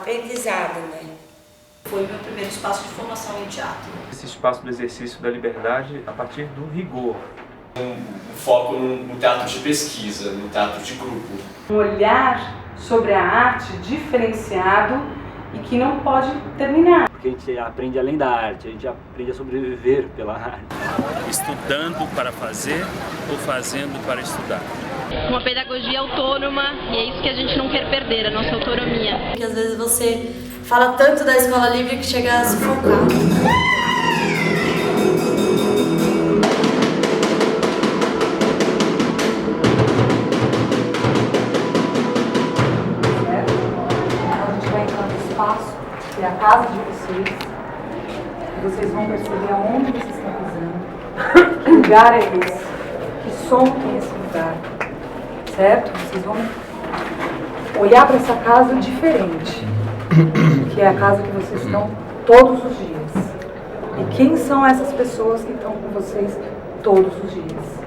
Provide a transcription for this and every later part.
Aprendizado, né? Foi o meu primeiro espaço de formação em teatro. Esse espaço do exercício da liberdade a partir do rigor. Um foco no teatro de pesquisa, no teatro de grupo. Um olhar sobre a arte diferenciado e que não pode terminar. Porque a gente aprende além da arte, a gente aprende a sobreviver pela arte. Estudando para fazer ou fazendo para estudar. Uma pedagogia autônoma, e é isso que a gente não quer perder, a nossa autonomia. Porque às vezes você fala tanto da escola livre que chega a sufocar. A gente vai entrar no espaço, que é a casa de vocês, e vocês vão perceber aonde vocês estão pisando, que lugar é esse, que som tem esse lugar. Certo? Vocês vão olhar para essa casa diferente, que é a casa que vocês estão todos os dias. E quem são essas pessoas que estão com vocês todos os dias?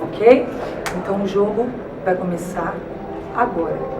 Ok? Então o jogo vai começar agora.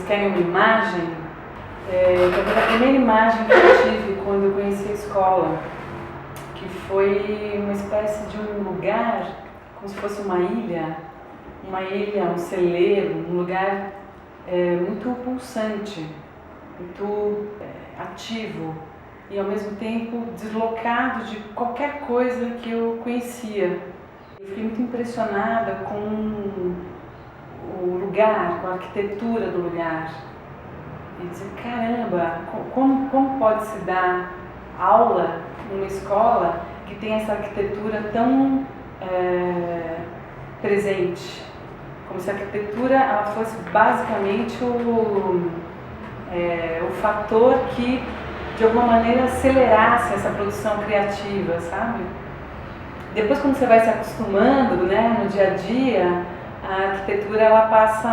Querem uma imagem? A primeira imagem que eu tive quando eu conheci a escola, que foi uma espécie de um lugar, como se fosse uma ilha, um celeiro, um lugar muito pulsante, muito ativo e ao mesmo tempo deslocado de qualquer coisa que eu conhecia. Eu fiquei muito impressionada com o lugar, com a arquitetura do lugar. E dizer, caramba, como pode se dar aula numa escola que tem essa arquitetura tão presente? Como se a arquitetura ela fosse basicamente o fator que de alguma maneira acelerasse essa produção criativa, sabe? Depois, quando você vai se acostumando, né, no dia a dia, a arquitetura ela passa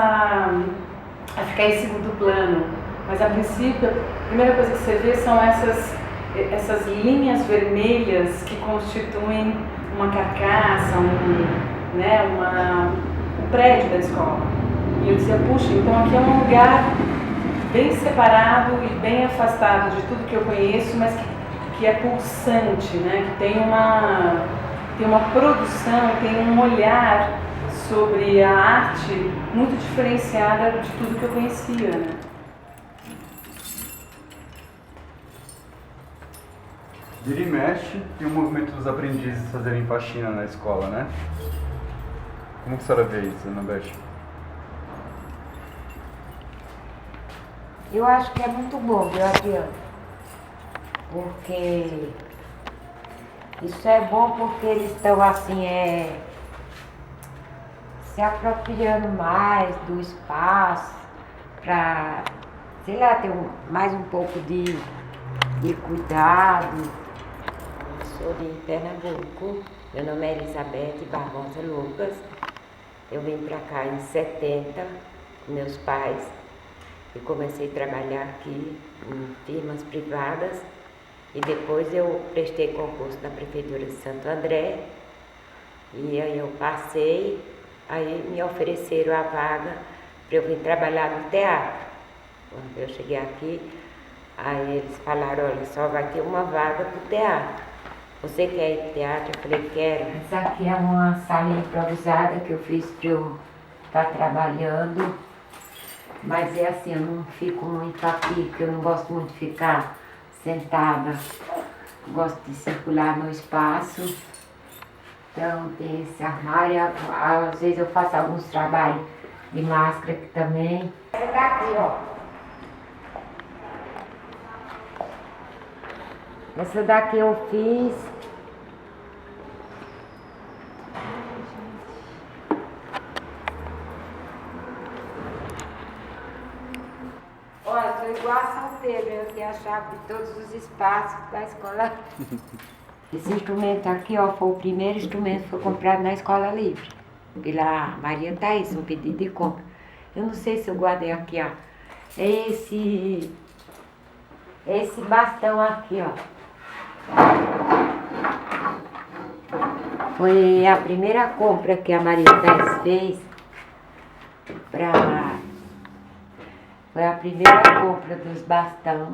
a ficar em segundo plano, mas a princípio a primeira coisa que você vê são essas linhas vermelhas que constituem uma carcaça, um prédio da escola. E eu dizia, puxa, então aqui é um lugar bem separado e bem afastado de tudo que eu conheço, mas que é pulsante, né? Que tem uma produção, tem um olhar sobre a arte muito diferenciada de tudo que eu conhecia, né? Vira e mexe, tem o movimento dos aprendizes fazerem faxina na escola, né? Como que a senhora vê isso, Ana Beth? Eu acho que é muito bom, viu, Adriano? Porque isso é bom porque eles estão assim, se apropriando mais do espaço para, sei lá, ter mais um pouco de cuidado. Eu sou de Pernambuco, meu nome é Elizabeth Barbosa Lucas. Eu vim para cá em 70 com meus pais e comecei a trabalhar aqui em firmas privadas e depois eu prestei concurso na Prefeitura de Santo André e aí eu passei, aí me ofereceram a vaga para eu vir trabalhar no teatro. Quando eu cheguei aqui, aí eles falaram, olha, só vai ter uma vaga para o teatro. Você quer ir para o teatro? Eu falei, quero. Essa aqui é uma sala improvisada que eu fiz para eu estar trabalhando. Mas é assim, eu não fico muito aqui, porque eu não gosto muito de ficar sentada. Eu gosto de circular no espaço. Então tem esse armário, às vezes eu faço alguns trabalhos de máscara aqui também. Essa daqui, ó. Essa daqui eu fiz. Olha, eu sou igual a São Pedro, eu tenho a chave de todos os espaços da escola. Esse instrumento aqui, ó, foi o primeiro instrumento que foi comprado na Escola Livre, pela Maria Thaís, um pedido de compra. Eu não sei se eu guardei aqui, ó. É esse bastão aqui, ó. Foi a primeira compra que a Maria Thaís fez Foi a primeira compra dos bastão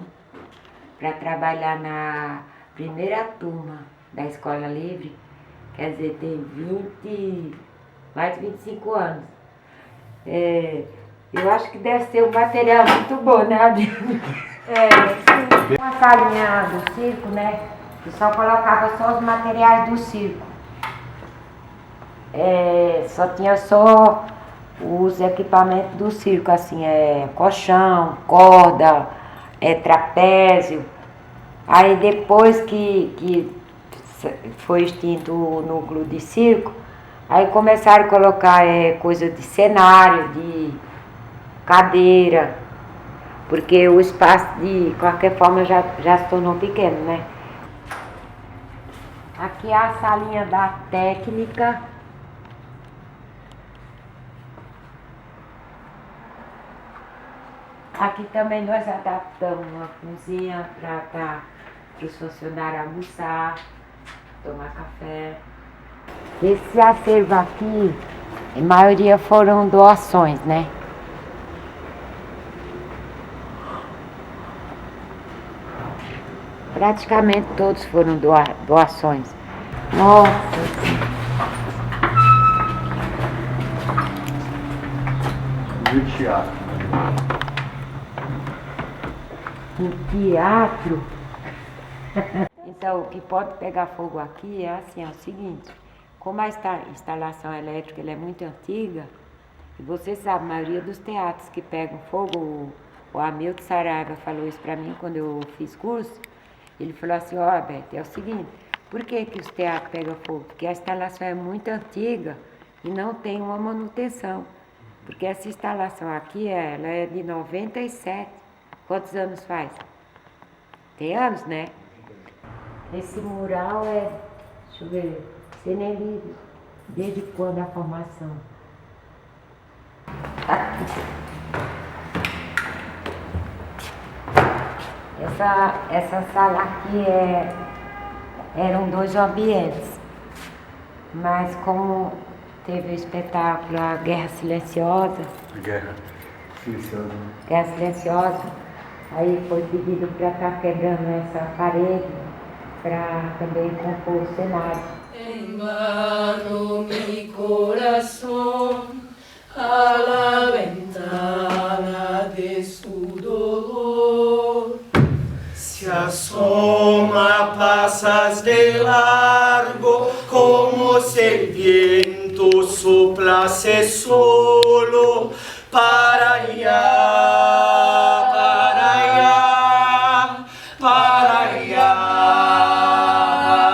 para trabalhar na primeira turma da Escola Livre, quer dizer, tem mais de 25 anos. Eu acho que deve ser um material muito bom, né, Adriana? Uma salinha do circo, né? Que só colocava só os materiais do circo. Só tinha só os equipamentos do circo, assim, colchão, corda, trapézio. Aí depois que foi extinto o núcleo de circo, aí começaram a colocar coisa de cenário, de cadeira, porque o espaço de qualquer forma já se tornou pequeno, né? Aqui é a salinha da técnica. Aqui também nós adaptamos uma cozinha para os funcionários almoçar, tomar café. Esse acervo aqui, a maioria foram doações, né? Praticamente todos foram doações. Nossa! E o teatro? O teatro? Então, o que pode pegar fogo aqui é assim, é o seguinte, como a instalação elétrica ela é muito antiga, e você sabe, a maioria dos teatros que pegam fogo, o Hamilton Saraiva falou isso para mim quando eu fiz curso, ele falou assim, ó, Beth, é o seguinte, por que os teatros pegam fogo? Porque a instalação é muito antiga e não tem uma manutenção, porque essa instalação aqui, ela é de 97, quantos anos faz? Tem anos, né? Esse mural deixa eu ver, sei nem desde quando a formação. Essa sala aqui eram 2 ambientes, mas como teve o espetáculo A Guerra Silenciosa, Guerra Silenciosa, aí foi pedido para estar quebrando essa parede para também compor o cenário. asomando mi corazón a la ventana de su dolor. Se asoma, pasas de largo, como si el viento soplase solo para allá, para allá, para allá,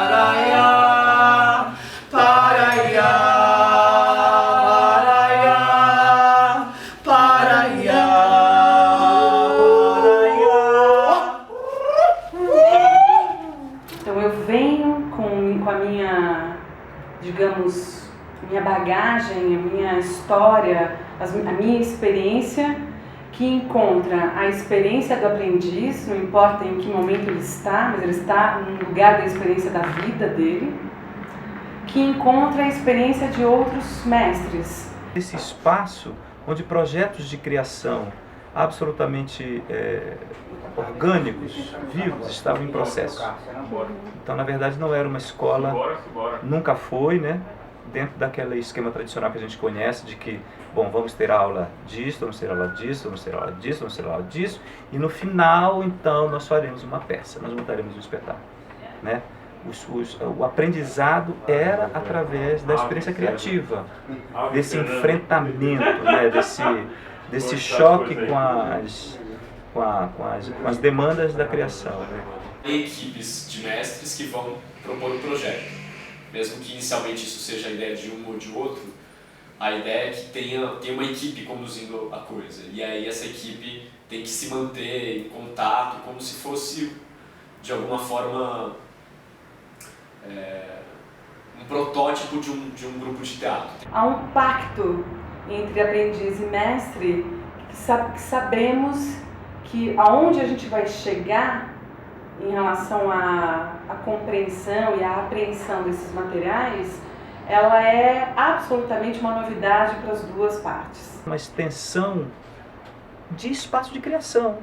para allá, para allá, para allá, para allá. Então eu venho com a minha, digamos, minha bagagem, a minha história, a minha experiência, que encontra a experiência do aprendiz, não importa em que momento ele está, mas ele está num lugar da experiência da vida dele, que encontra a experiência de outros mestres. Esse espaço onde projetos de criação absolutamente orgânicos, vivos, estavam em processo. Então, na verdade, não era uma escola, nunca foi, né? Dentro daquele esquema tradicional que a gente conhece, de que, bom, vamos ter aula disso, vamos ter aula disso, vamos ter aula disso, vamos ter aula disso, e no final, então, nós faremos uma peça, nós montaremos um espetáculo, né? O aprendizado era através da experiência criativa, desse enfrentamento, né? desse choque com as demandas da criação. Né? Tem equipes de mestres que vão propor o projeto. Mesmo que inicialmente isso seja a ideia de um ou de outro, a ideia é que tenha uma equipe conduzindo a coisa. E aí essa equipe tem que se manter em contato, como se fosse, de alguma forma, um protótipo de um grupo de teatro. Há um pacto entre aprendiz e mestre que sabemos que aonde a gente vai chegar em relação à compreensão e à apreensão desses materiais, ela é absolutamente uma novidade para as duas partes. Uma extensão de espaço de criação,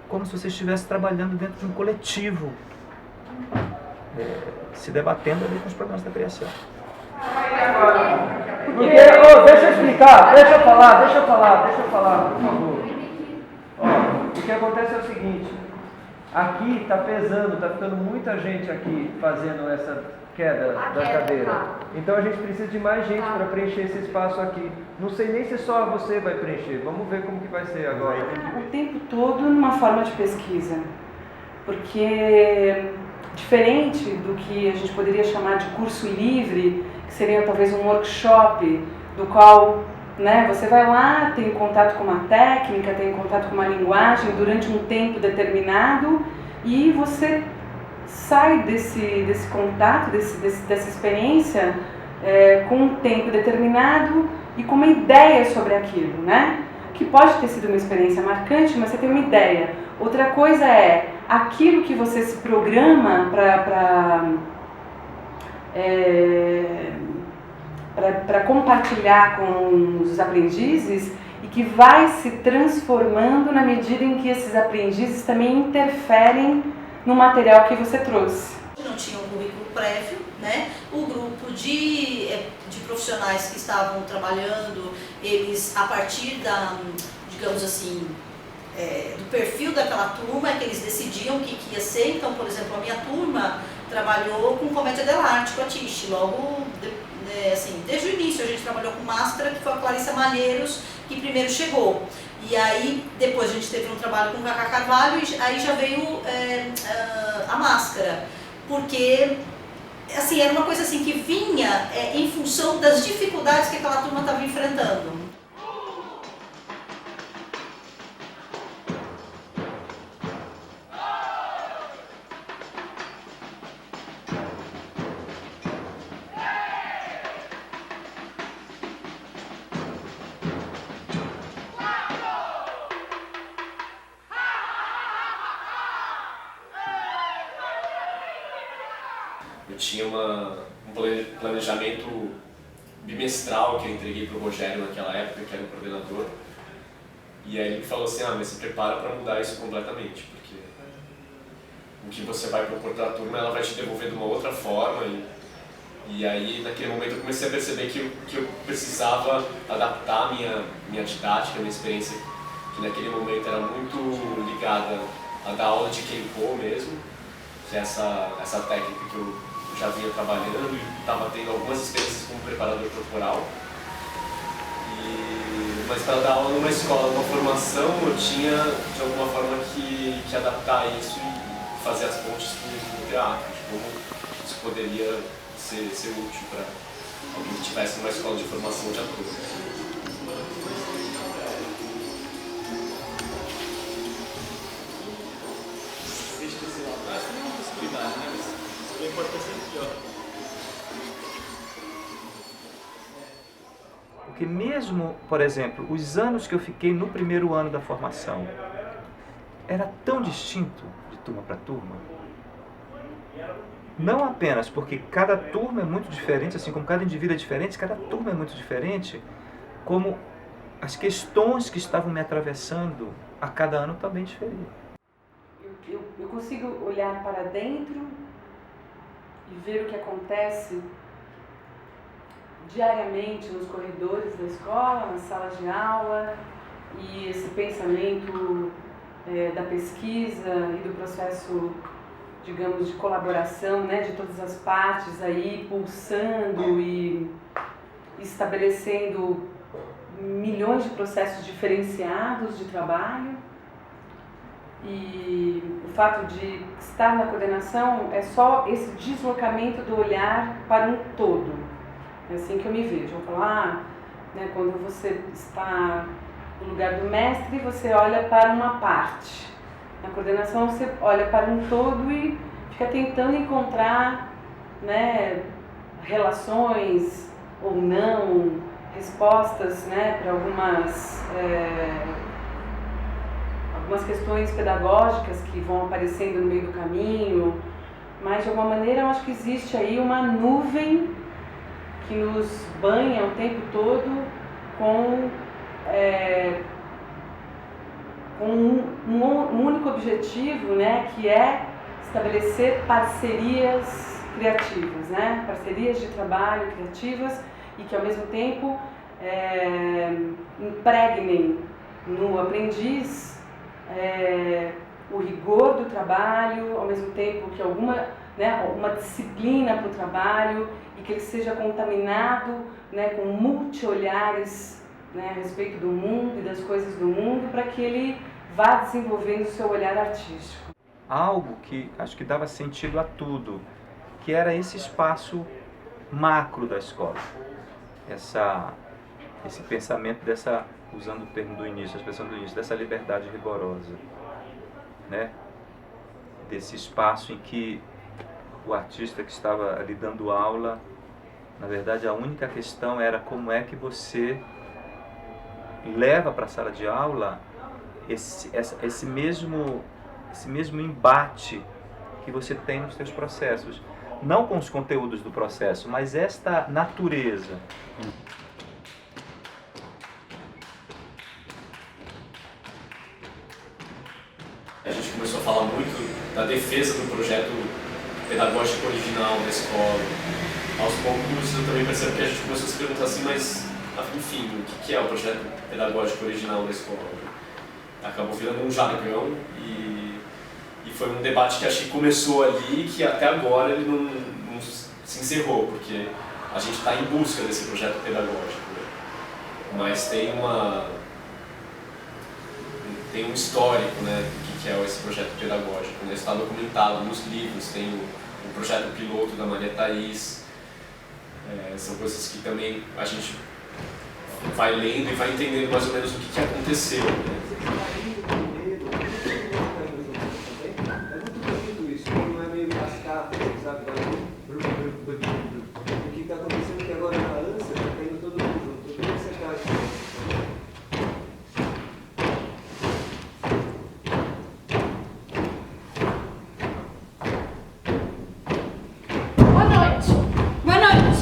como se você estivesse trabalhando dentro de um coletivo, se debatendo ali com os problemas da criação. Porque, deixa eu explicar, deixa eu falar, por favor. O que acontece é o seguinte, aqui está pesando, está ficando muita gente aqui fazendo essa queda da cadeira. Então a gente precisa de mais gente para preencher esse espaço aqui. Não sei nem se só você vai preencher, vamos ver como que vai ser agora. O tempo todo numa forma de pesquisa, porque diferente do que a gente poderia chamar de curso livre, que seria talvez um workshop, do qual, né, você vai lá, tem contato com uma técnica, tem contato com uma linguagem durante um tempo determinado e você sai desse contato, dessa experiência com um tempo determinado e com uma ideia sobre aquilo, né? Que pode ter sido uma experiência marcante, mas você tem uma ideia. Outra coisa é aquilo que você se programa para compartilhar com os aprendizes e que vai se transformando na medida em que esses aprendizes também interferem no material que você trouxe. Não tinha um currículo prévio, né? O grupo de profissionais que estavam trabalhando, eles, a partir digamos assim, do perfil daquela turma, que eles decidiam o que ia ser. Então, por exemplo, a minha turma trabalhou com comédia dell'arte, com a Tisch, logo, assim, desde o início a gente trabalhou com máscara, que foi a Clarissa Malheiros, que primeiro chegou. E aí, depois a gente teve um trabalho com o Cacá Carvalho e aí já veio a máscara. Porque, assim, era uma coisa assim que vinha em função das dificuldades que aquela turma estava enfrentando. Eu tinha um planejamento bimestral que eu entreguei para o Rogério naquela época, que era o coordenador. E aí ele me falou assim, mas se prepara para mudar isso completamente, porque o que você vai propor para a turma, ela vai te devolver de uma outra forma. E aí, naquele momento, eu comecei a perceber que eu precisava adaptar a minha didática, a minha experiência, que naquele momento era muito ligada a dar aula de Kenpo mesmo, que é essa técnica que eu já vinha trabalhando e estava tendo algumas experiências como preparador corporal. Mas para dar aula numa escola, numa formação, eu tinha de alguma forma que adaptar isso e fazer as pontes com o teatro, de como isso poderia ser útil para alguém que estivesse numa escola de formação de ator. Porque mesmo, por exemplo, os anos que eu fiquei no primeiro ano da formação, era tão distinto de turma para turma. Não apenas porque cada turma é muito diferente, assim como cada indivíduo é diferente, cada turma é muito diferente, como as questões que estavam me atravessando a cada ano também diferiam. Eu consigo olhar para dentro e ver o que acontece diariamente nos corredores da escola, nas salas de aula, e esse pensamento da pesquisa e do processo, digamos, de colaboração, né, de todas as partes aí pulsando e estabelecendo milhões de processos diferenciados de trabalho. E o fato de estar na coordenação é só esse deslocamento do olhar para um todo. É assim que eu me vejo. Eu falo, né, quando você está no lugar do mestre, você olha para uma parte. Na coordenação, você olha para um todo e fica tentando encontrar, né, relações ou não, respostas, né, para algumas questões pedagógicas que vão aparecendo no meio do caminho. Mas, de alguma maneira, eu acho que existe aí uma nuvem que nos banha o tempo todo com um único objetivo, né, que é estabelecer parcerias criativas, né, parcerias de trabalho criativas e que ao mesmo tempo impregnem no aprendiz o rigor do trabalho, ao mesmo tempo que uma disciplina para o trabalho e que ele seja contaminado, né, com multi-olhares, né, a respeito do mundo e das coisas do mundo, para que ele vá desenvolvendo o seu olhar artístico. Algo que acho que dava sentido a tudo, que era esse espaço macro da escola. Esse pensamento dessa, usando o termo do início, a expressão do início, dessa liberdade rigorosa, né? Desse espaço em que o artista que estava ali dando aula, na verdade a única questão era como é que você leva para a sala de aula esse mesmo embate que você tem nos seus processos. Não com os conteúdos do processo, mas esta natureza. A gente começou a falar muito da defesa do projeto pedagógico original da escola. Aos poucos eu também percebo que a gente começou a se perguntar assim, mas enfim, o que é o projeto pedagógico original da escola? Acabou virando um jargão e foi um debate que acho que começou ali, que até agora ele não se encerrou, porque a gente está em busca desse projeto pedagógico, né? Mas tem um histórico, né, do que é esse projeto pedagógico, né? Está documentado nos livros, tem o projeto piloto da Maria Thaís, são coisas que também a gente vai lendo e vai entendendo mais ou menos o que aconteceu, né? O que está acontecendo aqui agora na lança, está caindo todo mundo junto. O que você acha? Boa noite. Boa noite.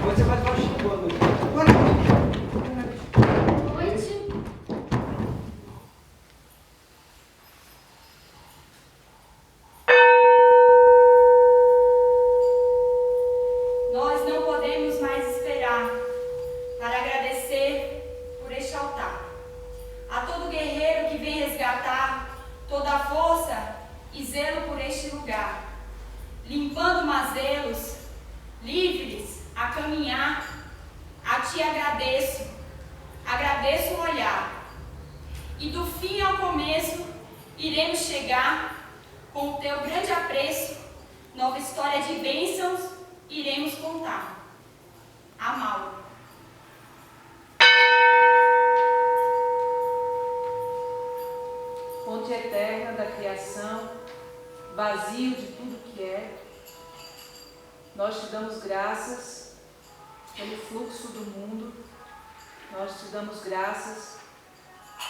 Você faz baixinho, boa noite. Boa noite. Boa noite. zelo por este lugar, limpando mazelos, livres a caminhar. A ti agradeço o olhar, e do fim ao começo iremos chegar com o teu grande apreço, nova história de bênçãos iremos contar. Amá-lo. Fonte eterna da criação, vazio de tudo que é, nós te damos graças pelo fluxo do mundo, nós te damos graças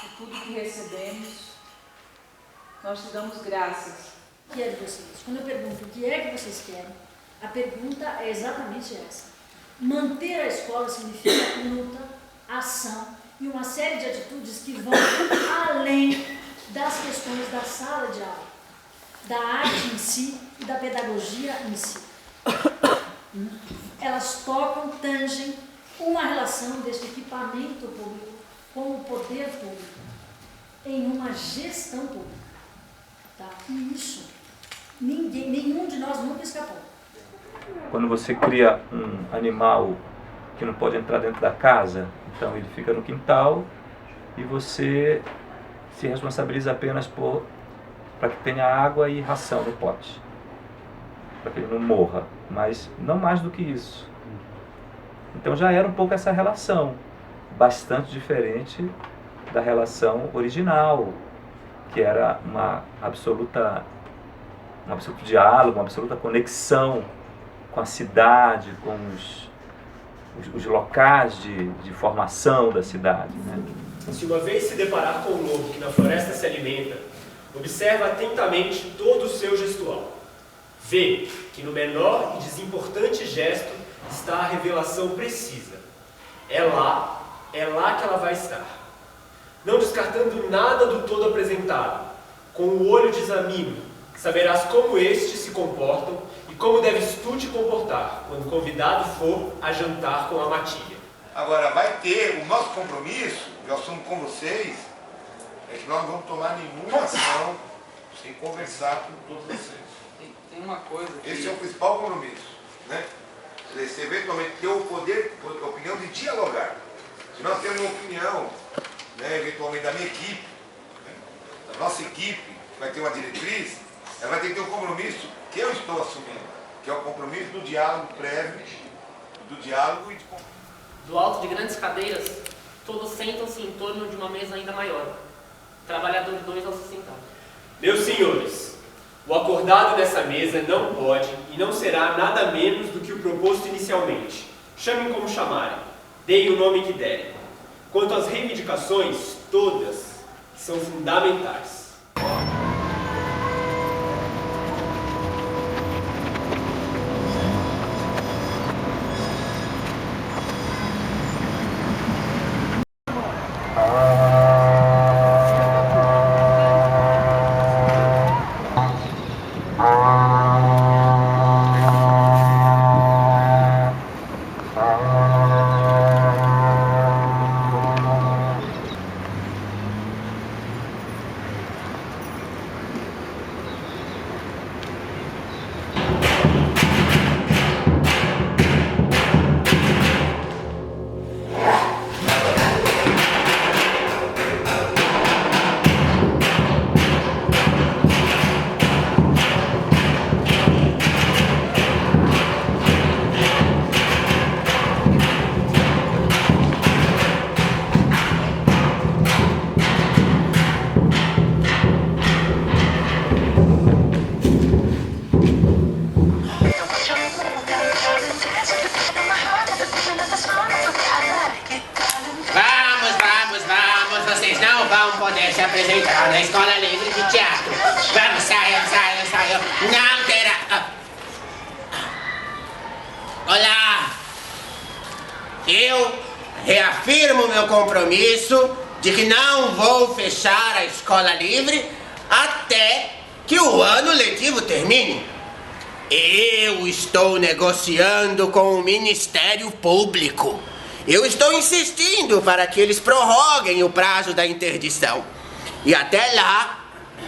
por tudo que recebemos, nós te damos graças. O que é de vocês? Quando eu pergunto o que é que vocês querem, a pergunta é exatamente essa. Manter a escola significa luta, ação e uma série de atitudes que vão além das questões da sala de aula, da arte em si e da pedagogia em si. Elas tocam, tangem uma relação deste equipamento público com o poder público em uma gestão pública. Tá? E isso, nenhum de nós nunca escapou. Quando você cria um animal que não pode entrar dentro da casa, então ele fica no quintal e você se responsabiliza apenas para que tenha água e ração no pote, para que ele não morra, mas não mais do que isso. Então já era um pouco essa relação, bastante diferente da relação original, que era um absoluto diálogo, uma absoluta conexão com a cidade, com os locais de formação da cidade, né? Se uma vez se deparar com um lobo que na floresta se alimenta, observa atentamente todo o seu gestual. Vê que no menor e desimportante gesto está a revelação precisa. É lá que ela vai estar. Não descartando nada do todo apresentado, com o olho de examino, saberás como estes se comportam e como deves tu te comportar quando convidado for a jantar com a matilha. Agora, vai ter o nosso compromisso, eu assumo com vocês, é que nós não vamos tomar nenhuma ação sem conversar com todos vocês. Tem uma coisa que... Esse é o principal compromisso, né? Você eventualmente ter o poder, a opinião de dialogar. Se nós temos uma opinião, né, eventualmente da minha equipe, né, da nossa equipe, vai ter uma diretriz, ela vai ter que ter um compromisso que eu estou assumindo, que é o compromisso do diálogo prévio, do diálogo e de... Do alto de grandes cadeiras, todos sentam-se em torno de uma mesa ainda maior. Trabalhadores dois ao se sentar. Meus senhores, o acordado nessa mesa não pode e não será nada menos do que o proposto inicialmente. Chamem como chamarem, deem o nome que derem. Quanto às reivindicações, todas são fundamentais. poder se apresentar na Escola Livre de Teatro. Vamos, saiam. Não terá... Olá! Eu reafirmo meu compromisso de que não vou fechar a Escola Livre até que o ano letivo termine. Eu estou negociando com o Ministério Público. Eu estou insistindo para que eles prorroguem o prazo da interdição. E até lá,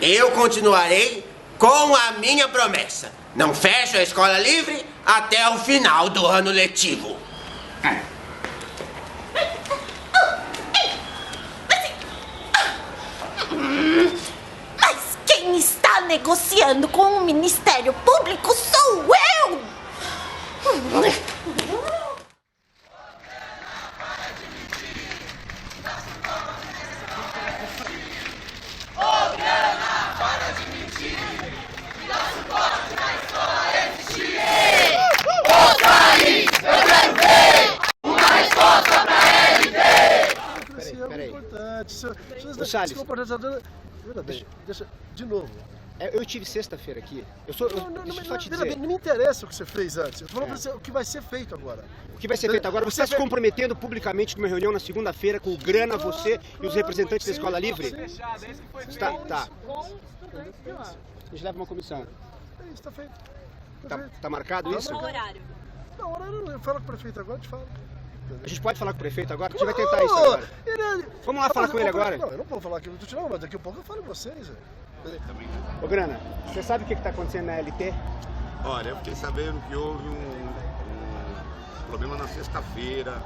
eu continuarei com a minha promessa. Não fecho a escola livre até o final do ano letivo. Mas quem está negociando com o Ministério Público sou eu! Ô grana, para de mentir! Me dá suporte na escola existir! Ô Thaís, eu quero ver uma resposta pra LT! Peraí. Importante. Ô, Salles. Deixa, de novo. Eu tive sexta-feira aqui. Deixa eu só te dizer. Não me interessa o que você fez antes. Eu tô falando pra você o que vai ser feito agora. O que vai ser feito agora? Você está se comprometendo publicamente numa reunião na segunda-feira com o Grana, você e os representantes da Escola Livre? Tá. A gente leva uma comissão. É isso, tá feito. Tá marcado isso? Qual horário? Não, horário eu falo com o prefeito agora, eu te falo. A gente pode falar com o prefeito agora? A gente vai tentar isso agora. Vamos lá falar com ele agora? Não, eu não vou falar aqui, mas daqui a pouco eu falo com vocês. Ô Grana, você sabe o que está acontecendo na LT? Olha, eu fiquei sabendo que houve um problema na sexta-feira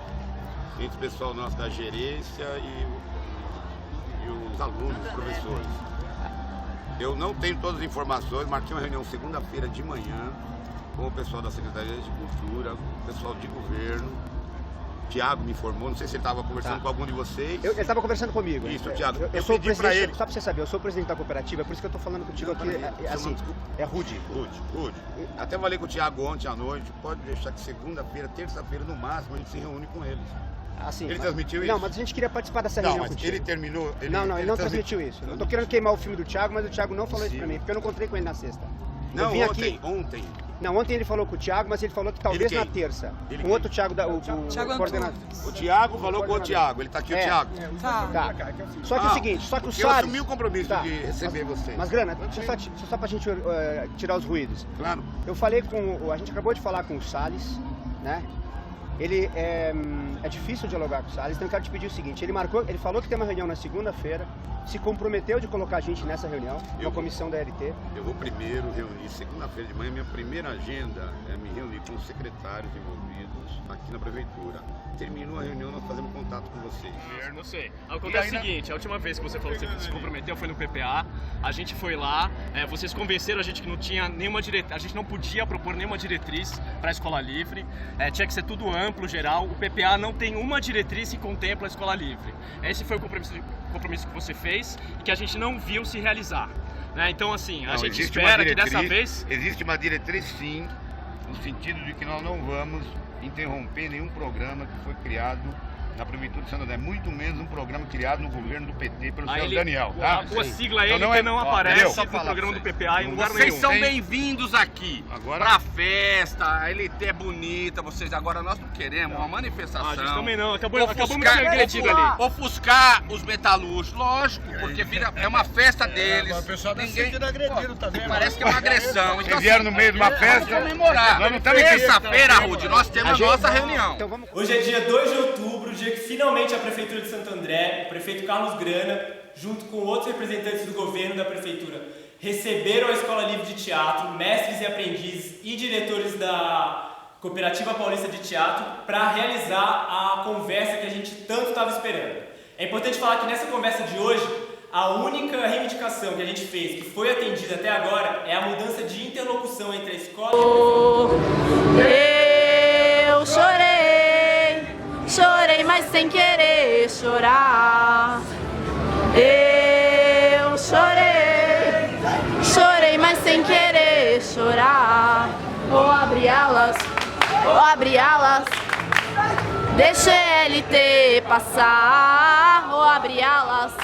entre o pessoal nosso da gerência e os alunos, os professores. Eu não tenho todas as informações, marquei uma reunião segunda-feira de manhã com o pessoal da Secretaria de Cultura, o pessoal de governo. Tiago me informou, não sei se ele estava conversando com algum de vocês. Ele estava conversando comigo. Isso, Tiago. Eu sou o presidente, só para você saber, eu sou o presidente da cooperativa, por isso que eu estou falando contigo aqui, assim, é Rude. Rude. Até falei com o Tiago ontem à noite, pode deixar que segunda-feira, terça-feira no máximo, a gente se reúne com eles. Assim, ele transmitiu isso? Não, mas a gente queria participar dessa reunião contigo. Ele terminou? Ele não transmitiu isso. Eu tô querendo queimar o filme do Thiago, mas o Thiago não falou isso pra mim, porque eu não encontrei com ele na sexta. Não, ontem. Não, ontem ele falou com o Thiago, mas ele falou que talvez na terça. Um outro Thiago, o coordenador. O Thiago falou com o Thiago, ele tá aqui o Thiago. Tá. Só que é o seguinte, só que o Salles... Eu assumi o compromisso de receber vocês. Mas Grana, só pra gente tirar os ruídos. Claro. Eu falei a gente acabou de falar com o Salles, né? Ele é difícil dialogar com o Salles, então eu quero te pedir o seguinte, ele falou que tem uma reunião na segunda-feira, se comprometeu de colocar a gente nessa reunião, uma comissão da LT. Eu vou primeiro reunir, segunda-feira de manhã, minha primeira agenda é me reunir com os secretários envolvidos aqui na prefeitura. Terminou a reunião, nós fazemos contato com vocês. Não sei. Acontece o seguinte, a última vez que você falou que você se comprometeu foi no PPA, a gente foi lá, vocês convenceram a gente que não tinha nenhuma diretriz, a gente não podia propor nenhuma diretriz para a escola livre, tinha que ser tudo amplo, geral, o PPA não tem uma diretriz que contempla a escola livre. Esse foi o compromisso que você fez e que a gente não viu se realizar. Então assim, a gente espera que dessa vez... Existe uma diretriz sim, no sentido de que nós não vamos interromper nenhum programa que foi criado na Prefeitura de Santo André, muito menos um programa criado no governo do PT pelo senhor Daniel, tá? A sua sigla LT não aparece no programa do PPA em lugar nenhum. Vocês são bem-vindos aqui pra festa, a LT é bonita, agora nós não queremos uma manifestação. A gente também não, acabamos de ser agredido ali. Ofuscar os metalúrgicos, lógico, porque é uma festa deles. O pessoal tá sendo agredido, tá vendo? Parece que é uma agressão. Vocês vieram no meio de uma festa comemorar. Nós não estamos em terça-feira, Rude, nós temos a nossa reunião. Hoje é dia 2 de outubro, dia que finalmente a Prefeitura de Santo André, o prefeito Carlos Grana, junto com outros representantes do governo da Prefeitura, receberam a Escola Livre de Teatro, mestres e aprendizes e diretores da Cooperativa Paulista de Teatro para realizar a conversa que a gente tanto estava esperando. É importante falar que nessa conversa de hoje, a única reivindicação que a gente fez, que foi atendida até agora, é a mudança de interlocução entre a escola e Eu chorei, mas sem querer chorar. Eu chorei, mas sem querer chorar. Vou abrir alas, deixa LT passar. Vou abrir alas.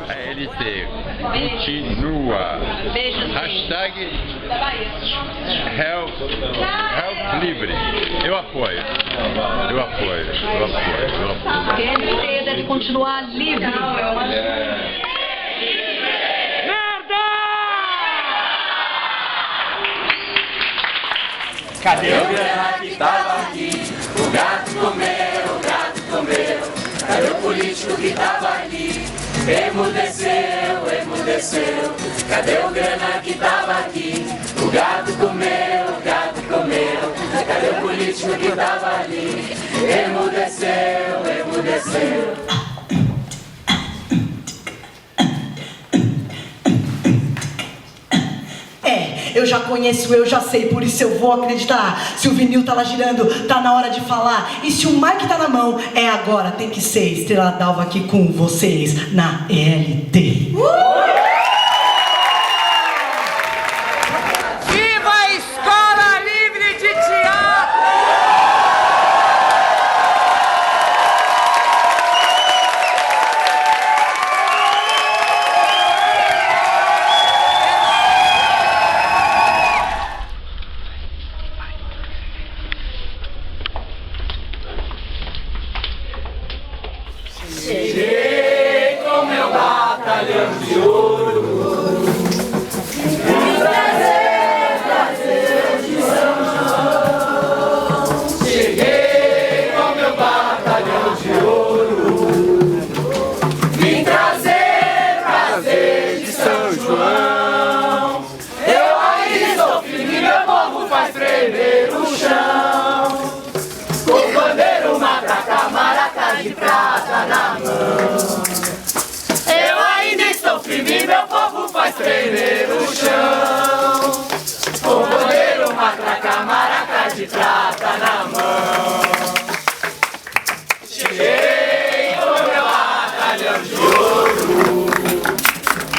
A LT continua. igreja, sim. Hashtag Da Bahia. Help Livre. Eu apoio. Eu apoio. Eu apoio. Eu apoio. Porque ele deve continuar livre. Cadê o grana que tava aqui? O gato comeu, o gato comeu. Cadê o político que tava ali? Emudeceu, emudeceu. Cadê o grana que tava aqui? O gato comeu, o gato comeu. Cadê o político que tava ali? Emudeceu, emudeceu. Eu já conheço, eu já sei, por isso eu vou acreditar. Se o vinil tá lá girando, tá na hora de falar. E se o mic tá na mão, é agora, tem que ser. Estrela d'Alva aqui com vocês na ELT. Viva a Escola Livre de Teatro! Cheguei com meu batalhão de ouro, vim trazer prazer de São João. Cheguei com meu batalhão de ouro, vim trazer prazer de São João. Eu ainda estou firme, meu povo faz tremer o chão. Com bandeira, matraca, maracá de prata na mão. Eu ainda estou firme, meu povo faz tremer o chão. Com bandeira, matraca, maracá de prata na mão. Cheguei com meu batalhão de ouro,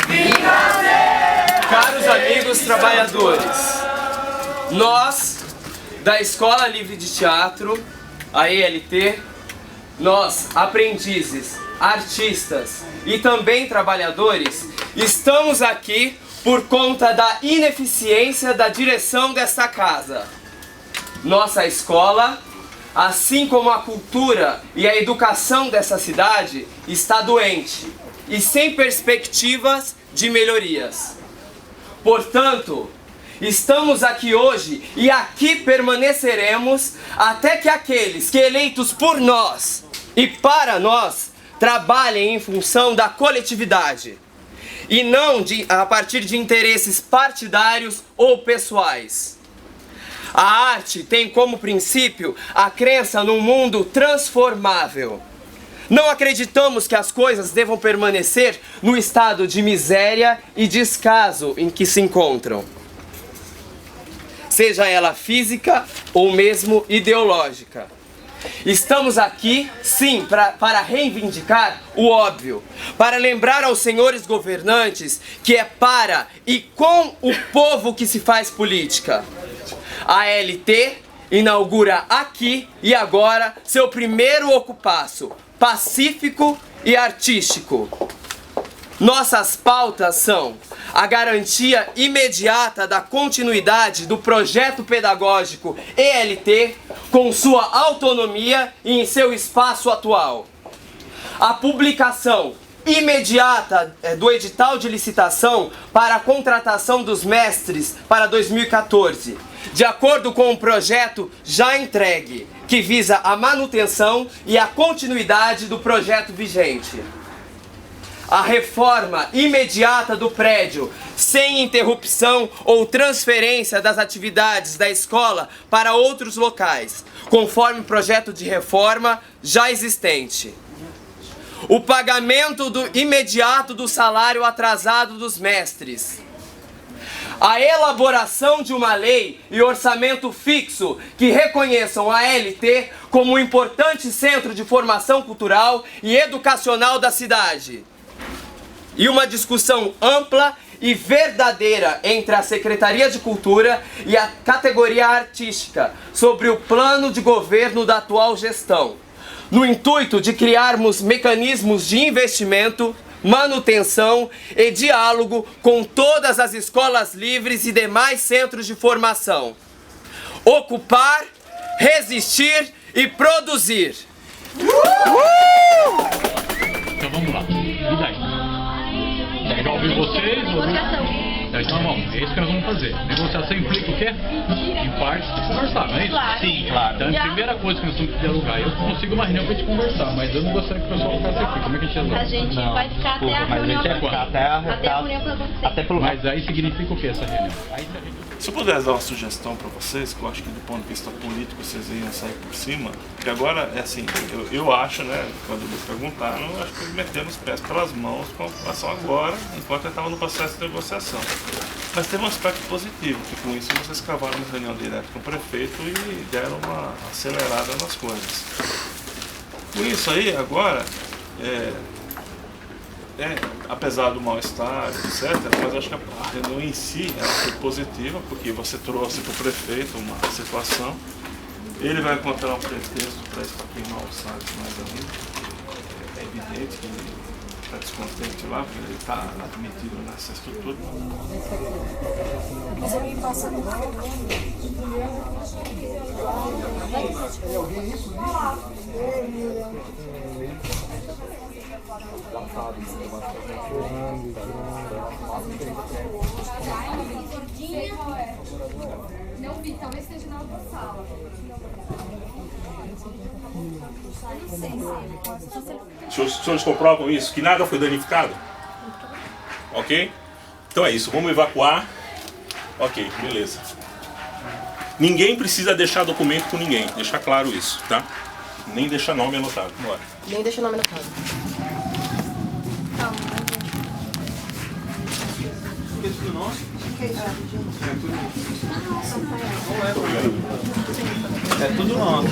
vim trazer. Caros amigos trabalhadores, nós da Escola Livre de Teatro, a ELT, nós, aprendizes, artistas e também trabalhadores, estamos aqui por conta da ineficiência da direção desta casa. Nossa escola, assim como a cultura e a educação dessa cidade, está doente e sem perspectivas de melhorias. Portanto, estamos aqui hoje e aqui permaneceremos até que aqueles que eleitos por nós e para nós trabalhem em função da coletividade e não a partir de interesses partidários ou pessoais. A arte tem como princípio a crença num mundo transformável. Não acreditamos que as coisas devam permanecer no estado de miséria e descaso em que se encontram, seja ela física ou mesmo ideológica. Estamos aqui, sim, para reivindicar o óbvio, para lembrar aos senhores governantes que é para e com o povo que se faz política. A ELT inaugura aqui e agora seu primeiro ocupaço, pacífico e artístico. Nossas pautas são a garantia imediata da continuidade do projeto pedagógico ELT com sua autonomia e em seu espaço atual. A publicação imediata do edital de licitação para a contratação dos mestres para 2014, de acordo com o projeto já entregue, que visa a manutenção e a continuidade do projeto vigente. A reforma imediata do prédio, sem interrupção ou transferência das atividades da escola para outros locais, conforme o projeto de reforma já existente. O pagamento imediato do salário atrasado dos mestres. A elaboração de uma lei e orçamento fixo que reconheçam a ELT como um importante centro de formação cultural e educacional da cidade. E uma discussão ampla e verdadeira entre a Secretaria de Cultura e a categoria artística sobre o plano de governo da atual gestão, no intuito de criarmos mecanismos de investimento manutenção e diálogo com todas as escolas livres e demais centros de formação. Ocupar, resistir e produzir. Então vamos lá. E daí? Já ouvi vocês? Negociação. Então vamos, é isso que nós vamos fazer. Negociação implica o quê? Em parte, conversar, não é isso? Claro. Sim, claro. Então a primeira coisa que nós temos que dialogar, eu consigo uma reunião pra gente conversar, mas eu não gostaria que o pessoal ficasse aqui. Como é que a gente resolve? A gente vai ficar até a reunião até a reunião que acontecer. Mas aí significa o que essa reunião? Se eu pudesse dar uma sugestão para vocês, que eu acho que do ponto de vista político vocês iam sair por cima, porque agora, é assim, eu acho, né, quando me perguntaram, eu acho que eles meteram os pés pelas mãos com a ocupação agora, enquanto eu estava no processo de negociação. Mas teve um aspecto positivo, que com isso vocês cavaram uma reunião direta com o prefeito e deram uma acelerada nas coisas. Com isso aí, agora, apesar do mal-estar, etc., mas acho que a reunião em si ela foi positiva, porque você trouxe para o prefeito uma situação, ele vai encontrar um pretexto para isso, para queimar o Salles mais ainda. É evidente que ele está descontente lá, porque ele está admitido nessa estrutura. Não vi, talvez seja na outra sala. Os senhores comprovam isso? Que nada foi danificado? Ok? Então é isso, vamos evacuar. Ok, beleza. Ninguém precisa deixar documento com ninguém, deixar claro isso, tá? Nem deixar nome anotado. Bora. Nem deixa o nome anotado. É tudo nosso? É tudo nosso.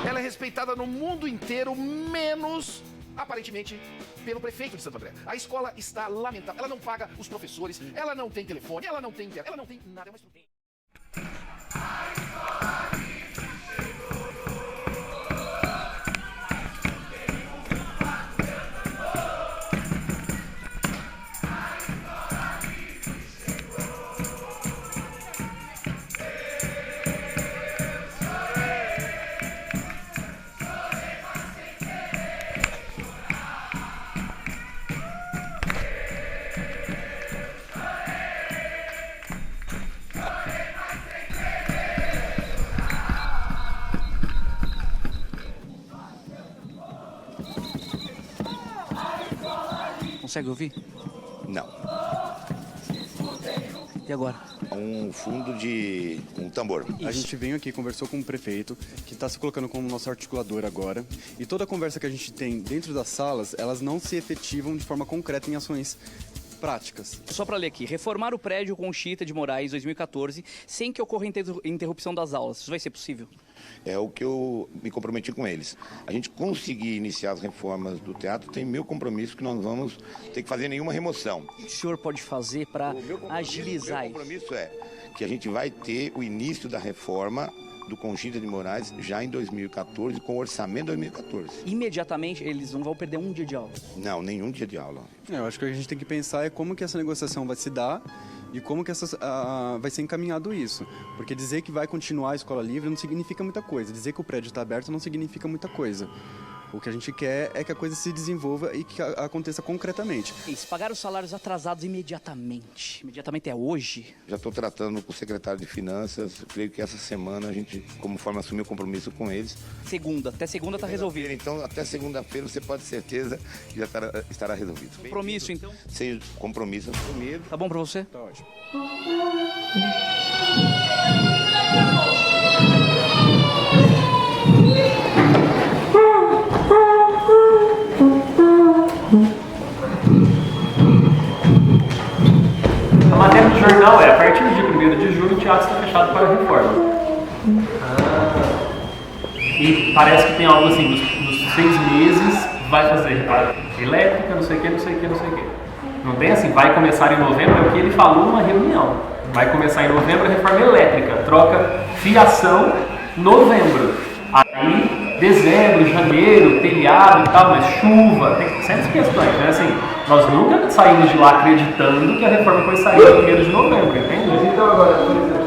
Ela é respeitada no mundo inteiro, menos, aparentemente, pelo prefeito de Santo André. A escola está lamentável. Ela não paga os professores, ela não tem telefone, ela não tem internet, ela não tem nada. É uma estrutura. Consegue ouvir? Não. E agora? Um fundo de um tambor. A gente veio aqui, conversou com o prefeito, que está se colocando como nosso articulador agora. E toda a conversa que a gente tem dentro das salas, elas não se efetivam de forma concreta em ações práticas. Só para ler aqui, reformar o prédio Conchita de Moraes 2014 sem que ocorra interrupção das aulas. Isso vai ser possível? É o que eu me comprometi com eles. A gente conseguir iniciar as reformas do teatro, tem meu compromisso que nós não vamos ter que fazer nenhuma remoção. O que o senhor pode fazer para agilizar isso? O meu compromisso é que a gente vai ter o início da reforma do Conchita de Moraes já em 2014, com o orçamento de 2014. Imediatamente eles não vão perder um dia de aula? Não, nenhum dia de aula. Eu acho que a gente tem que pensar é como que essa negociação vai se dar e como que vai ser encaminhado isso. Porque dizer que vai continuar a escola livre não significa muita coisa. Dizer que o prédio está aberto não significa muita coisa. O que a gente quer é que a coisa se desenvolva e que aconteça concretamente. Isso, pagar os salários atrasados imediatamente. Imediatamente é hoje? Já estou tratando com o secretário de Finanças. Creio que essa semana a gente, como forma, assumiu o compromisso com eles. Até segunda está resolvido. Então, até segunda-feira você pode ter certeza que já estará resolvido. Compromisso, então? Sem compromisso, assumido. Tá bom para você? Tá ótimo. teatro está fechado para a reforma. E parece que tem algo assim, nos 6 meses vai fazer reparo elétrica, não sei o que, não sei o que, não sei o que. Não tem assim, vai começar em novembro, é o que ele falou numa reunião. Vai começar em novembro a reforma elétrica, troca fiação novembro. Aí, dezembro, janeiro, telhado e tal, mas chuva, tem certas questões, né? Assim, nós nunca saímos de lá acreditando que a reforma começaria em 1º de novembro, entende? Mas então agora, por exemplo,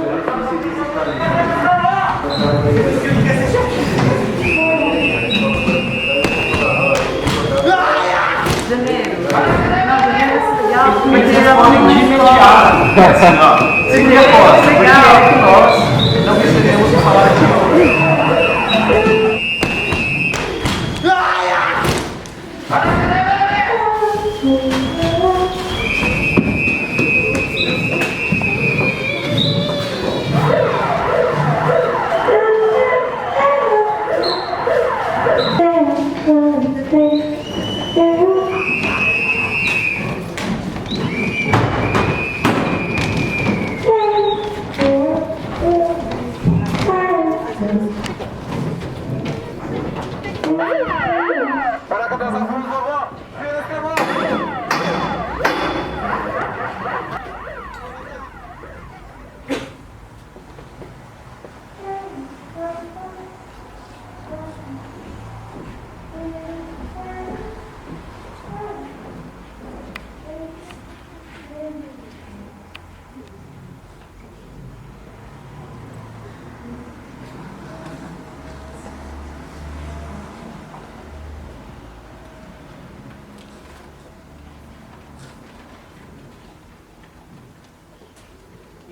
Eles respondem de imediato. Assim, ó, se reposta, porque é que nós não recebemos o salário de hoje.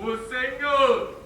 O Senhor